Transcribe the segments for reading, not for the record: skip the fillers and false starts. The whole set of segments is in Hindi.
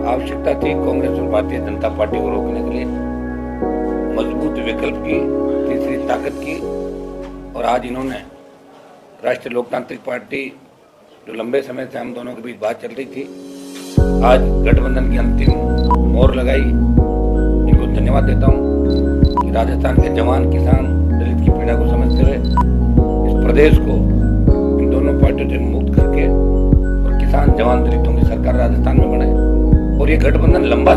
आवश्यकता थी कांग्रेस और भारतीय जनता पार्टी को रोकने के लिए, मजबूत विकल्प की, तीसरी ताकत की। और आज इन्होंने राष्ट्रीय लोकतांत्रिक पार्टी, जो लंबे समय से हम दोनों के बीच बात चल रही थी, आज गठबंधन की अंतिम मोहर लगाई। इनको धन्यवाद देता हूँ कि राजस्थान के जवान, किसान, दलित की पीड़ा को समझते हुए इस प्रदेश को इन दोनों पार्टियों से मुक्त करके और किसान, जवान, दलितों की सरकार राजस्थान में बनाए और ये गठबंधन लंबे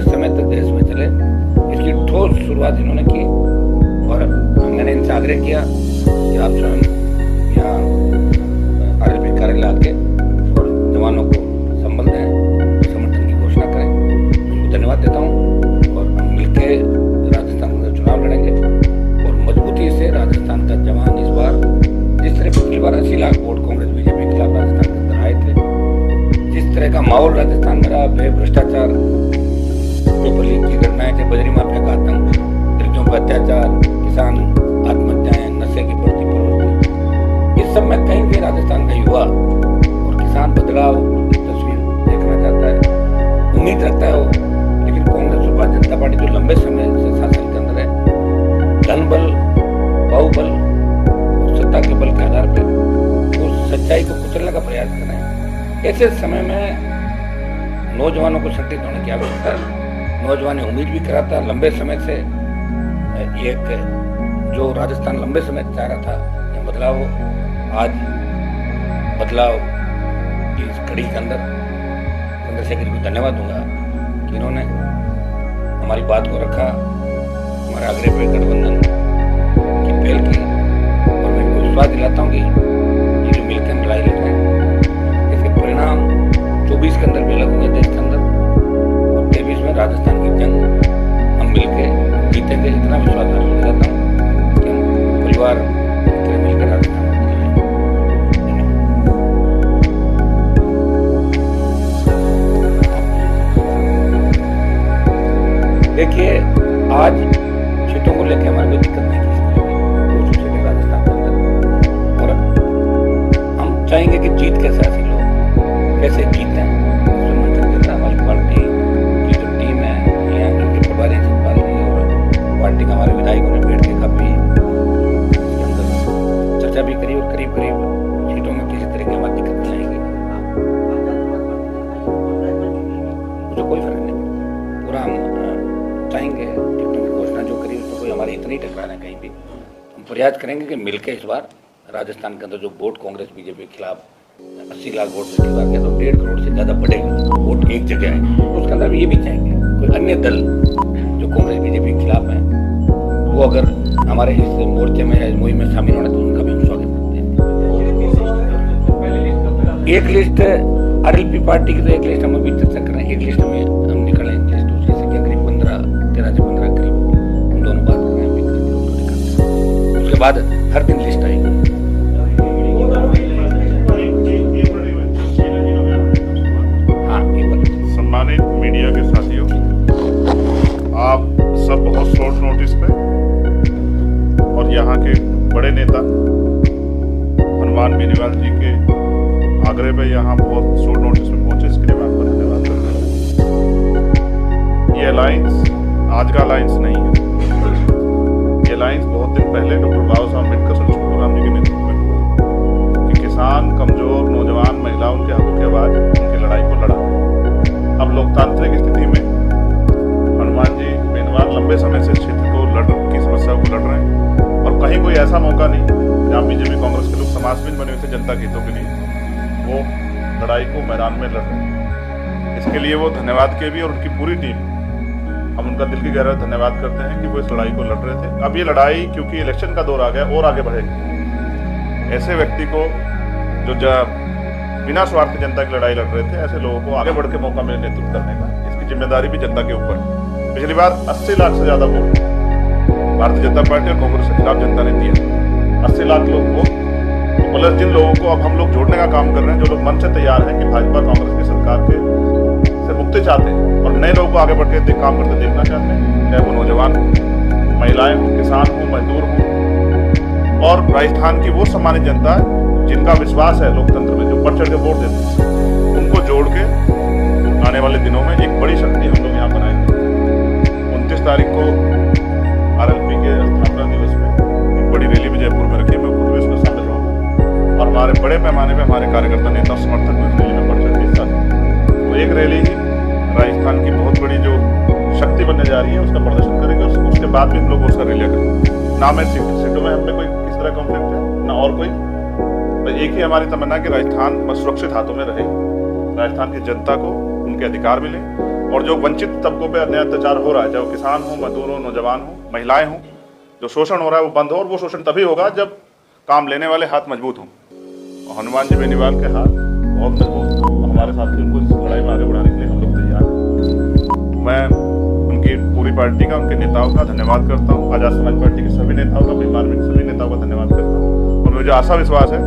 समय तक देश में चले, इसकी ठोस शुरुआत इन्होंने की। और मैंने इनसे आग्रह किया कि आप स्वयं यहाँ RLP कार्यालय आके और जवानों को संबल दें, समर्थन की घोषणा करें। उनको धन्यवाद देता हूँ और हम मिलकर राजस्थान में चुनाव लड़ेंगे और मजबूती से राजस्थान का जवान इस बार, जिस तरह पिछली बार 80 लाख वोट कांग्रेस बीजेपी के खिलाफ राजस्थान के अंदर आए थे, जिस तरह का माहौल राजस्थान में रहा, भ्रष्टाचार, पेपर लीक की घटनाएं थे, बजरी माफिया का आतंक, दलितों पर अत्याचार, किसान आत्महत्याएं, नशे की बढ़ती प्रवृत्ति, इस सब में कहीं भी राजस्थान का युवा और किसान बदलाव की तस्वीर देखना चाहता है, उम्मीद रखता है वो। लेकिन कांग्रेस और भारतीय जनता पार्टी जो लंबे समय से शासन के अंदर है, धन बल, बाहुबल और सत्ता के बल के आधार पर उस सच्चाई को कुचलने का प्रयास कर रहे हैं। ऐसे समय में नौजवानों को संगठित होने की आवश्यकता है। नौजवान उम्मीद भी कराता लंबे समय से, एक जो राजस्थान लंबे समय चाह रहा था ये बदलाव हो। आज बदलाव की इस कड़ी के अंदर चंद्रशेखर को धन्यवाद दूंगा कि इन्होंने हमारी बात को रखा, हमारे आग्रह पे गठबंधन की पहल की। और मैं इनको विश्वास दिलाता हूँ कि ये जो मिलकर हम लड़ाई लड़ रहे हैं, इसके परिणाम 24 के अंदर भी अलग होंगे देश के अंदर, और 23 में राजस्थान की जंग हम मिलकर जीतेंगे। इतना विश्वास हासिल करता हूँ कि हम परिवार मिलकर राजस्थान में जीतेंगे। देखिए, आज सीटों को लेकर हमारी कोई दिक्कत नहीं थी राजस्थान के अंदर, और हम चाहेंगे कि जीत कैसे हासिल हो, कैसे जीतें। हमारी पार्टी की जो टीम है, यहाँ के प्रभारी और पार्टी का हमारे विधायकों ने बैठ के काफी इसके अंदर चर्चा भी करी और करीब सीटों में किसी तरह की हमारी दिक्कत नहीं आएगी। मुझे कोई फर्क नहीं, पूरा हम चाहेंगे टिकटों की घोषणा जो करी उसमें कोई हमारी इतनी टकराना है कहीं भी। हम प्रयास करेंगे कि मिलकर इस बार राजस्थान के अंदर जो वोट कांग्रेस बीजेपी के खिलाफ 80 लाख वोट पिछली बार गया, तो 1.5 करोड़ से ज़्यादा बढ़ेगा वोट एक जगह है। तो उसके अंदर भी ये भी चाहेंगे कोई अन्य दल जो कांग्रेस बीजेपी के खिलाफ है, वो अगर हमारे इस मोर्चे में या मुहिम में शामिल होना, तो उनका भी हम स्वागत करते हैं। एक लिस्ट RLP पार्टी की, तो एक लिस्ट हम अभी चर्चा कर रहे हैं। एक लिस्ट में हम निकल एक लिस्ट दूसरी से क्या करीब 13 से 15 करीब हम दोनों बात कर रहे हैं। उसके बाद हर दिन लिस्ट आएगी। सम्मानित मीडिया के साथियों, आप सब बहुत शॉर्ट नोटिस पे और यहाँ के बड़े नेता हनुमान बेनीवाल जी के आग्रह पे यहाँ बहुत शॉर्ट नोटिस पे पहुंचे, इसके लिए मैं आपका धन्यवाद करता हूँ। ये अलायंस आज का अलायंस नहीं है। ये अलायंस बहुत दिन पहले डॉक्टर बाबा साहब अम्बेडकर और छोटूराम जी के नेतृत्व में हुआ कि किसान, कमजोर, नौजवान, महिला, उनके हकों की आवाज़, उनकी लड़ाई को लड़ा। अब लोकतांत्रिक स्थिति में हनुमान जी बेनीवाल लंबे समय से क्षेत्र को की समस्याओं को लड़ रहे हैं, और कहीं कोई ऐसा मौका नहीं जहाँ बीजेपी कांग्रेस के लोग समाजहीन बने हुए थे जनता के हितों के लिए, वो लड़ाई को मैदान में लड़ रहे हैं। इसके लिए वो धन्यवाद के भी, और उनकी पूरी टीम, हम उनका दिल की गहराई धन्यवाद करते हैं कि वो इस लड़ाई को लड़ रहे थे। अब ये लड़ाई क्योंकि इलेक्शन का दौर आ गया और आगे बढ़ेगी। ऐसे व्यक्ति को जो बिना स्वार्थ जनता की लड़ाई लड़ रहे थे, ऐसे लोगों को आगे बढ़ के मौका मिले नेतृत्व करने का, इसकी जिम्मेदारी भी जनता के ऊपर। पिछली बार 80 लाख से ज्यादा वोट भारतीय जनता पार्टी और कांग्रेस के खिलाफ जनता ने दिया। 80 लाख लोग को, प्लस जिन लोगों को अब हम लोग जोड़ने का काम कर रहे हैं, जो लोग मन से तैयार हैं कि भाजपा कांग्रेस की सरकार के से मुक्ति चाहते हैं और नए लोगों को आगे बढ़ के काम करते देखना चाहते हैं, चाहे वो नौजवान हो, महिलाएं हो, किसान हो, मजदूर हो, और राजस्थान की वो सम्मानित जनता है जिनका विश्वास है लोकतंत्र में, जो बढ़ चढ़ के वोट देते हैं, उनको जोड़ के आने आने वाले दिनों में एक बड़ी शक्ति हम लोग यहाँ बनाएंगे। 29 तारीख को RLP के स्थापना दिवस में एक बड़ी रैली भी जयपुर में रखी, मैं खुद भी इसमें शामिल रहूँगा और हमारे बड़े पैमाने पर हमारे कार्यकर्ता, नेता, समर्थक भी इस रैली में बढ़ चढ़ के हिस्सा लेंगे। तो एक रैली ही राजस्थान की बहुत बड़ी जो शक्ति बनने जा रही है उसका प्रदर्शन करेंगे। उसके बाद भी हम लोग बहुत सारे रैलियाँ करेंगे। ना मैं सीटों में हमें कोई किस तरह कॉन्फ्लिक्ट है, ना और कोई। एक ही हमारी तमन्ना कि राजस्थान सुरक्षित हाथों में रहे, राजस्थान की जनता को उनके अधिकार मिले और जो वंचित तबकों पे अन्याय अत्याचार हो रहा है, चाहे वो किसान हो, मजदूर हो, नौजवान हो, महिलाएं हो, जो शोषण हो रहा है वो बंद हो। और वो शोषण तभी होगा जब काम लेने वाले हाथ मजबूत हों। और हनुमान जी बेनीवाल के हाथ बहुत मजबूत, हमारे साथी उनको इस लड़ाई में आगे बढ़ाने के लिए हम लोग तैयार हैं। मैं उनकी पूरी पार्टी का, उनके नेताओं का धन्यवाद करता हूँ। आजाद समाज पार्टी के सभी नेताओं का, परिवार में सभी नेताओं का धन्यवाद करता हूँ। और मुझे आशा विश्वास है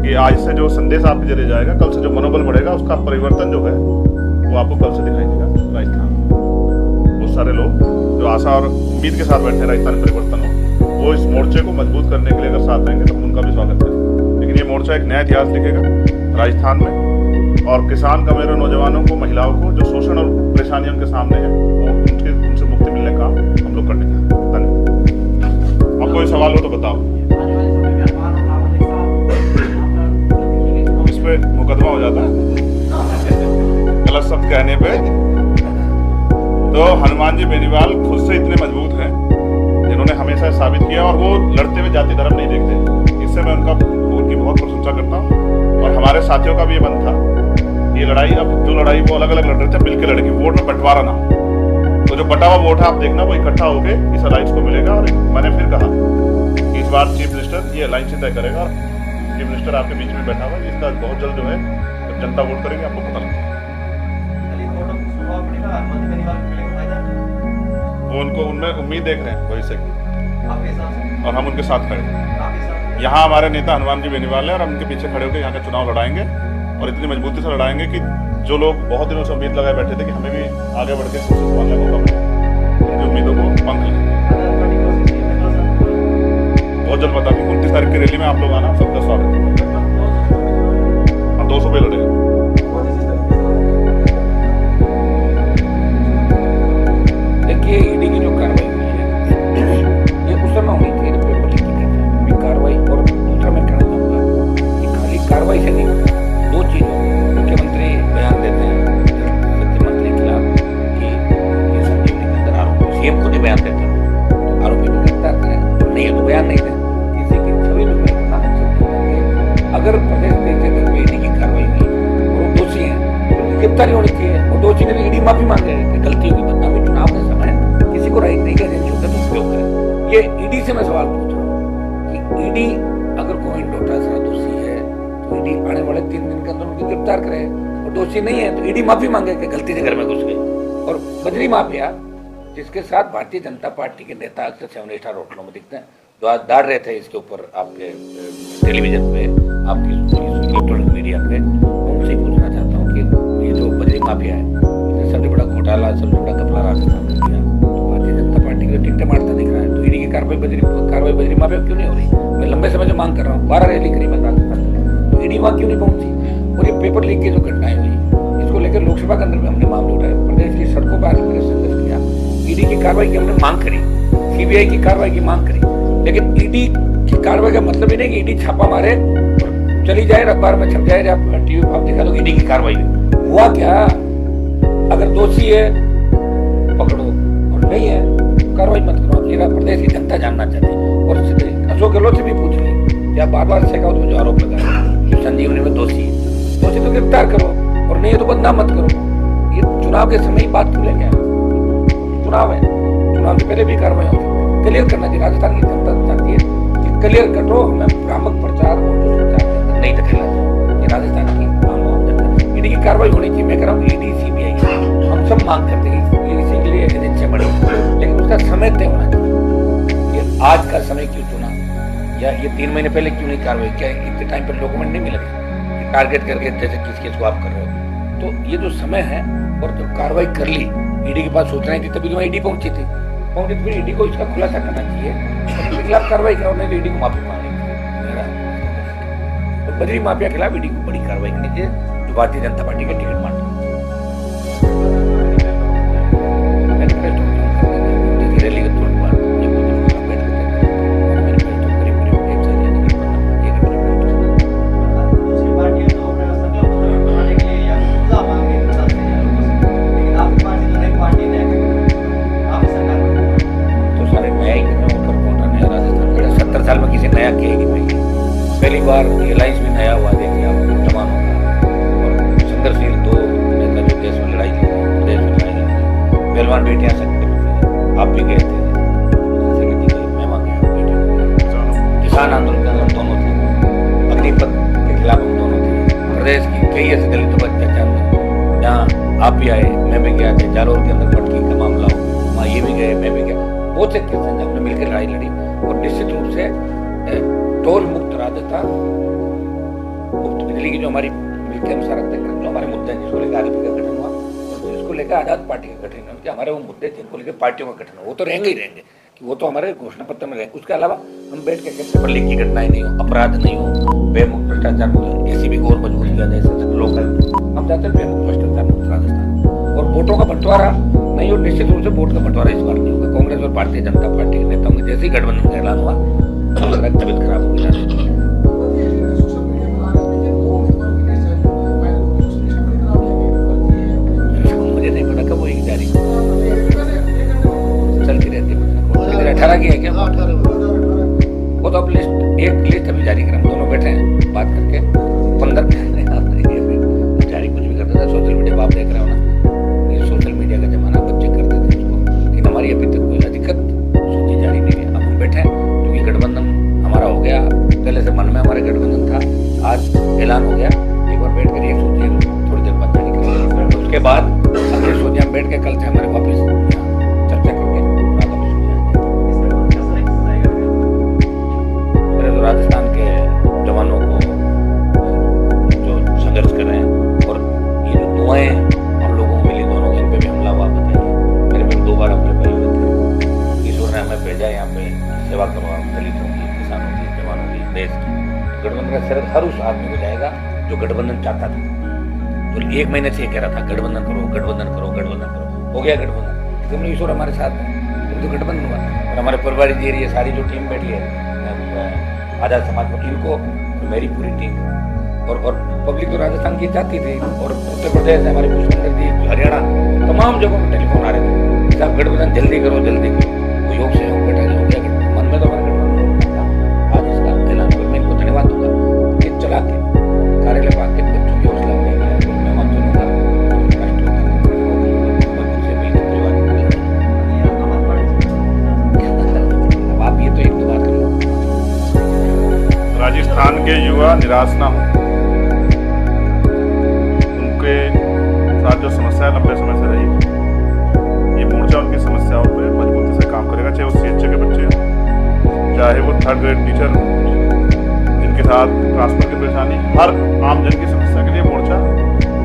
कि आज से जो संदेश आपके जरिए जाएगा, कल से जो मनोबल बढ़ेगा, उसका परिवर्तन जो है वो आपको कल से दिखाई देगा। राजस्थान बहुत सारे लोग जो आशा और उम्मीद के साथ बैठे हैं राजस्थान परिवर्तन हो, वो इस मोर्चे को मजबूत करने के लिए अगर साथ आएंगे तो हम उनका भी स्वागत करेंगे। लेकिन ये मोर्चा एक नया इतिहास लिखेगा राजस्थान में, और किसान, कमेरों, नौजवानों को, महिलाओं को जो शोषण और परेशानियां उनके सामने है वो उनसे मुक्ति मिलने का हम लोग करने जा रहे हैं। धन्यवाद। आप कोई सवाल हो तो बताओ। इस पे मुकदमा हो जाता है गलत शब्द कहने पे। तो हनुमान जी बेनीवाल खुद से इतने मजबूत हैं जिन्होंने हमेशा साबित किया, और वो लड़ते हुए जाति धर्म नहीं देखते। इससे मैं उनकी बहुत प्रशंसा करता हूँ। और हमारे साथियों का भी ये मन था, ये लड़ाई, अब जो लड़ाई वो अलग अलग लड़ रहे थे, मिलकर लड़ेंगे, वोट में बंटवारा ना हो। तो जो बटा हुआ वोट है आप देखना, वो इकट्ठा होकर इस अलायंस को मिलेगा। और मैंने फिर कहा कि इस बार चीफ मिनिस्टर ये अलायंस तय करेगा। चीफ मिनिस्टर आपके बीच में बैठा हुआ है, इसका बहुत जल्द जो है जब जनता वोट करेगी आपको पता लगेगा। वो उनको उनमें उम्मीद देख रहे हैं भविष्य की, और हम उनके साथ खड़े हैं। यहाँ हमारे नेता हनुमान जी बेनीवाल है और हम उनके पीछे खड़े होकर यहाँ का चुनाव लड़ाएंगे, और इतनी मजबूती से लड़ाएंगे कि जो लोग बहुत दिनों से उम्मीद लगाए बैठे थे कि हमें भी आगे बढ़ के संभालने को कम, उनकी उम्मीदों को पंख लें। बहुत जल्द बता दें, 29 तारीख की रैली में आप लोग आना, सबका स्वागत है। हम 200 पे लड़ेंगे। देखिए, ईडी की जो कार्रवाई हुई है ये उस समय होनी थी पेपर लीक की कार्रवाई। और दूसरा मैं कहना चाहूँगा कि खाली कार्रवाई से नहीं, दो चीज़ों, मुख्यमंत्री बयान देते हैं वित्त मंत्री के खिलाफ कि ये संजीवनी के अंदर आरोप, CM खुद ही बयान देते हैं, तो आरोपी को गिरफ्तार करें, नहीं है तो बयान नहीं दें। किसी की छवि जो है अगर प्रदेश में ईडी की कार्रवाई हुई और वो दोषी है तो गिरफ्तारी होनी चाहिए। और दोषी ने भी ईडी माफी मांगे कि गलती होगी, बदनामी चुनाव के समय किसी को राइट नहीं कर एजेंसियों का दुरुपयोग करें। ये ईडी से मैं सवाल पूछ रहा हूँ कि ईडी अगर कोई डोटासरा दोषी है तो ईडी आने वाले 3 दिन के अंदर उनको गिरफ्तार करे, और दोषी नहीं है तो ईडी माफी मांगे कि गलती से घर में घुस गई। और बजरी माफिया जिसके साथ भारतीय जनता पार्टी के नेता अक्सर 7 स्टार होटलों में दिखते हैं, जो आज दाड़ रहे थे इसके ऊपर आपके टेलीविजन पे, आपकी इलेक्ट्रॉनिक मीडिया पे, उनसे ही पूछना चाहता हूँ कि ये जो बजरी माफिया है, सबसे बड़ा घोटाला, सबसे बड़ा घपला राजस्थान में किया, तो भारतीय जनता पार्टी के टिकटे मारता दिख रहा है, तो ईडी की कार्रवाई बजरी माफिया क्यों नहीं हो रही? मैं लंबे समय से मांग कर रहा हूँ, 12 रैली करी मैं राजस्थान में, तो ईडी वहाँ क्यों नहीं पहुंची? और ये पेपर लीक की जो घटनाएं हुई, इसको लेकर लोकसभा के अंदर भी हमने मामले उठाए, प्रदेश की सड़कों पर आकर संघर्ष किया, ईडी की कार्रवाई की हमने मांग करी, CBI की कार्रवाई की मांग करी। लेकिन ईडी की कार्रवाई का मतलब ही नहीं कि ईडी छापा मारे और चली जाए, अखबार में छप जाए, टीवी पर आप दिखा दो ईडी की कार्रवाई हुआ क्या? अगर दोषी है पकड़ो, और नहीं है कार्रवाई मत करो। ये प्रदेश की जनता जानना चाहती है। और अशोक गहलोत से भी पूछ ली, या बार शेखावत में जो आरोप लगा है संजीवनी में दोषी है, दोषी तो गिरफ्तार करो, और नहीं है तो बदनाम मत करो। ये चुनाव के समय ही बात क्यों लेके आए? चुनाव है, चुनाव से पहले भी कार्रवाई होगी, क्लियर करना चाहिए। राजस्थान की जनता चाहती है कि क्लियर करो, हमें भ्रामक प्रचार और नहीं धकेला जाए। ये राजस्थान की जनता, ईडी की कार्रवाई होनी चाहिए। मैं कह रहा हूँ ईडी, CBI हम सब मांग करते हैं, इसी के लिए एजेंसियां बड़ी, लेकिन उसका समय तय होना चाहिए। ये आज का समय क्यों चुना, या ये 3 महीने पहले क्यों नहीं कार्रवाई? क्या इतने टाइम पर डॉक्यूमेंट नहीं मिले टारगेट करके, जैसे किस केस को आप कर रहे हो? तो ये जो समय है, और जब कार्रवाई कर ली, ईडी के पास सूचनाएं थी, तभी तो ईडी पहुंची थी, तो फिर ईडी को इसका खुलासा करना चाहिए, उनके खिलाफ कार्रवाई करो, नहीं ईडी को माफी मांगेंगे। तो बजरी माफिया के खिलाफ ईडी को बड़ी कार्रवाई करनी चाहिए, जो भारतीय जनता पार्टी का टिकट मांगते हैं। बार ये अलायंस भी नया हुआ, देखिए आप जवानों का और संघर्षशील दो नेता जो देश में लड़ाई लड़ी, प्रदेश में लड़ाई लड़ी, पहलवान बेटियां सकते हैं, आप भी गए थे, मेहमान गए बेटियों, किसान आंदोलन के अंदर दोनों थे, अग्निपथ के खिलाफ हम दोनों थे, प्रदेश की कई ऐसे दलितों पर अत्याचार हुए, यहाँ आप भी आए, मैं भी गया था, जालोर के अंदर पटकी का मामला हो, वहाँ ये भी गए, मैं भी गया, बहुत से केस हैं हमने मिलकर लड़ाई लड़ी। और निश्चित रूप से टोल मुक्त राजस्थान, मुक्त बिजली की जो हमारी मिलकर हम सारा तय करें, जो हमारे मुद्दे हैं, जिसको लेकर आगे का गठन हुआ और जिसको लेकर आजाद पार्टी का गठन हुआ, हमारे वो मुद्दे थे जिनको लेकर पार्टियों का गठन हुआ, वो तो रहेंगे ही रहेंगे, कि वो तो हमारे घोषणा पत्र में रहेंगे। उसके अलावा हम बैठ के कहते हैं लीक की घटनाएं नहीं हो, अपराध नहीं हो, बेमुक्त भ्रष्टाचार मुक्त, ऐसी भी और मजबूत किया जाए लोकल, हम चाहते हैं बेमुक्त भ्रष्टाचार मुक्त राजस्थान, और वोटों का बंटवारा नहीं हो, निश्चित रूप से वोट का बंटवारा इस बार नहीं होगा। कांग्रेस और भारतीय जनता पार्टी के नेताओं के जैसे ही गठबंधन का ऐलान हुआ, तबियत खराब हो गई। मुझे नहीं पता कब होगी जारी, चलती रहती है। 18 की है क्या? वो तो अब लिस्ट, एक लिस्ट अभी जारी करें, दोनों बैठे हैं बात करके, 15 जारी कुछ भी करते थे। सोशल मीडिया आप देख रहे हो ना, ये सोशल मीडिया का जमाना, बच्चे करते थे उसको, लेकिन हमारी अभी तक कोई अधिकत सूची जारी नहीं है। अब हम बैठे हैं क्योंकि गठबंधन हमारा हो गया, पहले से मन में हमारे गठबंधन था, आज ऐलान हो गया, एक बार बैठ कर एक सूची थोड़ी देर बाद जारी करेंगे, उसके बाद अगली सूची हम बैठ के कल से हमारे वापस चर्चा करके राजस्थान के जवानों को जो संघर्ष कर रहे हैं और ये जो दुआएं हम लोगों को मिली दोनों, इन पे भी हमला हुआ, बताइए मेरे पे 2 बार हमले पहले हुए थे, ईश्वर ने हमें भेजा यहाँ पे सेवा करवा, दलितों की, किसानों की, जवानों की, देश की। गठबंधन का शरद हर उस आदमी को जाएगा जो गठबंधन चाहता था, जो 1 महीने से कह रहा था गठबंधन करो, गठबंधन करो, गठबंधन करो, हो गया गठबंधन, क्योंकि ईश्वर हमारे साथ है, तो गठबंधन हुआ। और हमारे परिवार ये सारी जो टीम बैठी है आजाद समाज पार्टी, इनको मेरी पूरी टीम और पब्लिक तो राजस्थान की चाहती थी, और उत्तर प्रदेश हमारे पुष्पेंद्र जी, हरियाणा, तमाम जगहों पर टेलीफोन आ रहे थे, साहब गठबंधन जल्दी करो, जल्दी करो, वो योग से योग बैठा हो गया गठबंधन, मन में तो हमारा गठबंधन था। आज इसका ऐलान कर मैं इनको धन्यवाद दूंगा कि चला के कार्यालय पाक के बच्चों की हौसला बढ़ाएगा, मैं मान चलूंगा आप ये तो एक दो बात कर लो। राजस्थान के युवा निराश ना हो, उनके साथ जो समस्या लंबे समय से रही, ये मोर्चा उनकी समस्याओं पे मजबूती से काम करेगा, चाहे वो CHA के बच्चे हों, चाहे वो 3rd ग्रेड टीचर जिनके साथ ट्रांसफर की परेशानी, हर आम जन की समस्या के लिए मोर्चा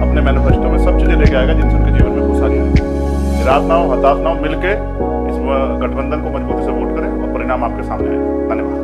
अपने मैनिफेस्टो में सब चीज़ें लेके आएगा जिनसे उनके जीवन में खुशहाली आएगी। निराश ना हो, हताश ना हो, मिलके इस गठबंधन को मजबूती से वोट करें और परिणाम आपके सामने आएगा। धन्यवाद।